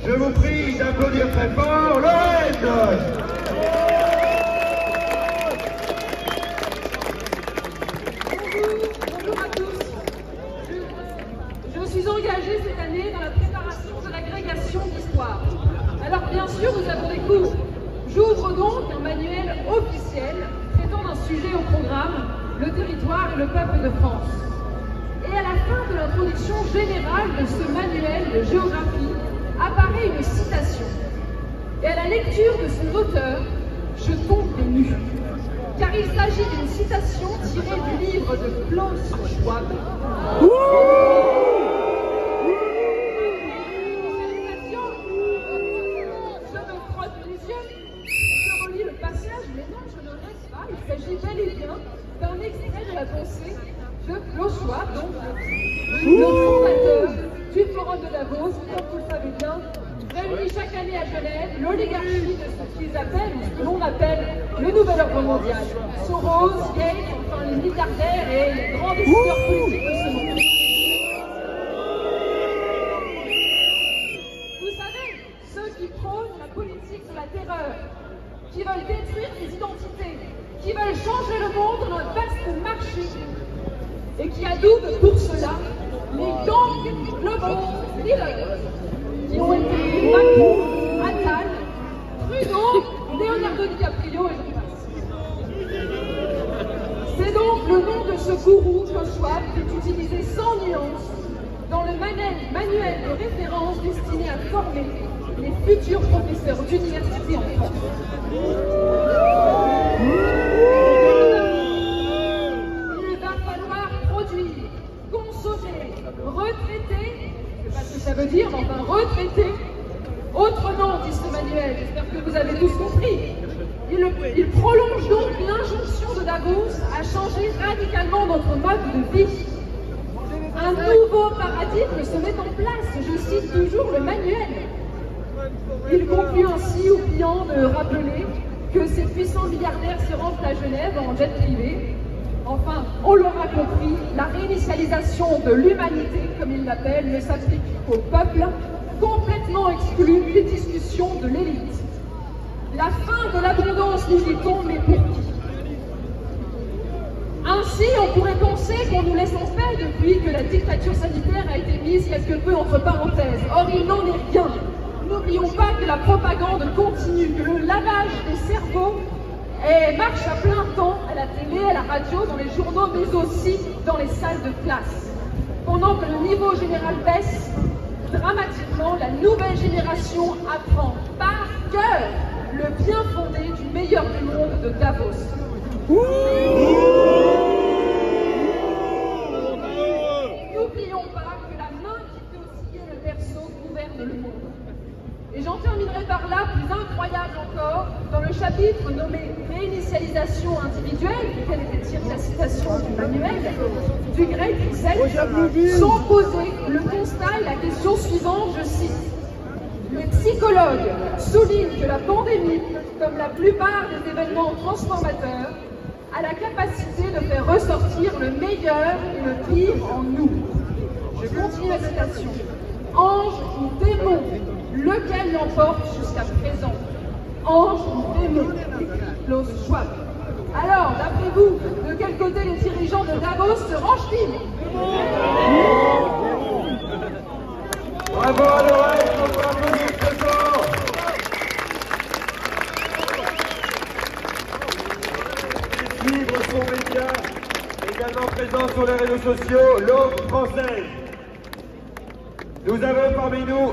Je vous prie d'applaudir très fort Lorraine. Bonjour à tous. Je suis engagée cette année dans la préparation de l'agrégation d'histoire. Alors bien sûr, nous avons des cours. J'ouvre donc un manuel officiel traitant d'un sujet au programme, le territoire et le peuple de France. Et à la fin de l'introduction générale de ce manuel de géographie, apparaît une citation. Et à la lecture de son auteur, je tombe des nues. Car il s'agit d'une citation tirée du livre de Klaus Schwab. Je me frotte les yeux, je relis le passage, mais non, je ne reste pas. Il s'agit bel et bien d'un extrait de la pensée de Klaus Schwab, donc le fondateur du Forum de Davos, comme vous le savez bien, réunit chaque année à Genève l'oligarchie de ce qu'ils appellent, ou ce que l'on appelle, le nouvel ordre mondial. Soros, Gates, enfin les milliardaires et les grands décideurs politiques de ce monde. Vous savez, ceux qui prônent la politique de la terreur, qui veulent détruire les identités, qui veulent changer le monde dans un vaste marché, et qui adoubent pour cela les gangs globaux leaders, qui ont été Macron, Attal, Trudeau, Leonardo DiCaprio et j'en passe. C'est donc le nom de ce gourou, Klaus Schwab, qui est utilisé sans nuance dans le manuel de référence destiné à former les futurs professeurs d'université en France. Il va falloir produire, consommer, retraiter, je ne sais pas ce que ça veut dire, mais enfin retraiter. Autrement, dit ce manuel, j'espère que vous avez tous compris. Il prolonge donc l'injonction de Davos à changer radicalement notre mode de vie. Un nouveau paradigme se met en place, je cite toujours le manuel. Il conclut ainsi, oubliant de rappeler que ces puissants milliardaires se rendent à Genève en jet privé. Enfin, on l'aura compris, la réinitialisation de l'humanité, comme il l'appelle, ne s'applique qu'au peuple, complètement exclu des discussions de l'élite. La fin de l'abondance, nous dit-on, mais pour qui? Ainsi, on pourrait penser qu'on nous laisse en paix depuis que la dictature sanitaire a été mise quelque peu entre parenthèses. Or, il n'en est rien. N'oublions pas que la propagande continue, que le lavage des cerveaux marche à plein temps à la télé, à la radio, dans les journaux, mais aussi dans les salles de classe. Pendant que le niveau général baisse, dramatiquement, la nouvelle génération apprend par cœur le bien fondé du meilleur du monde de Davos. N'oublions pas que la main qui fait osciller le berceau gouverne le monde. Et j'en terminerai par là, plus incroyable encore, dans le chapitre nommé Réinitialisation individuelle, duquel était tirée la citation du manuel, du grec Ixelles, sont posés le constat et la question suivante, je cite. Les psychologues soulignent que la pandémie, comme la plupart des événements transformateurs, a la capacité de faire ressortir le meilleur et le pire en nous. Je continue la citation. Ange ou démon, lequel l'emporte jusqu'à présent? Ange ou démon? Klaus Schwab. Alors, d'après vous, de quel côté les dirigeants de Davos se rangent-ils? Bravo à Lorraine, on peut applaudir très fort. Suivre son média, également présent sur les réseaux sociaux, l'Aube française. Nous avons parmi nous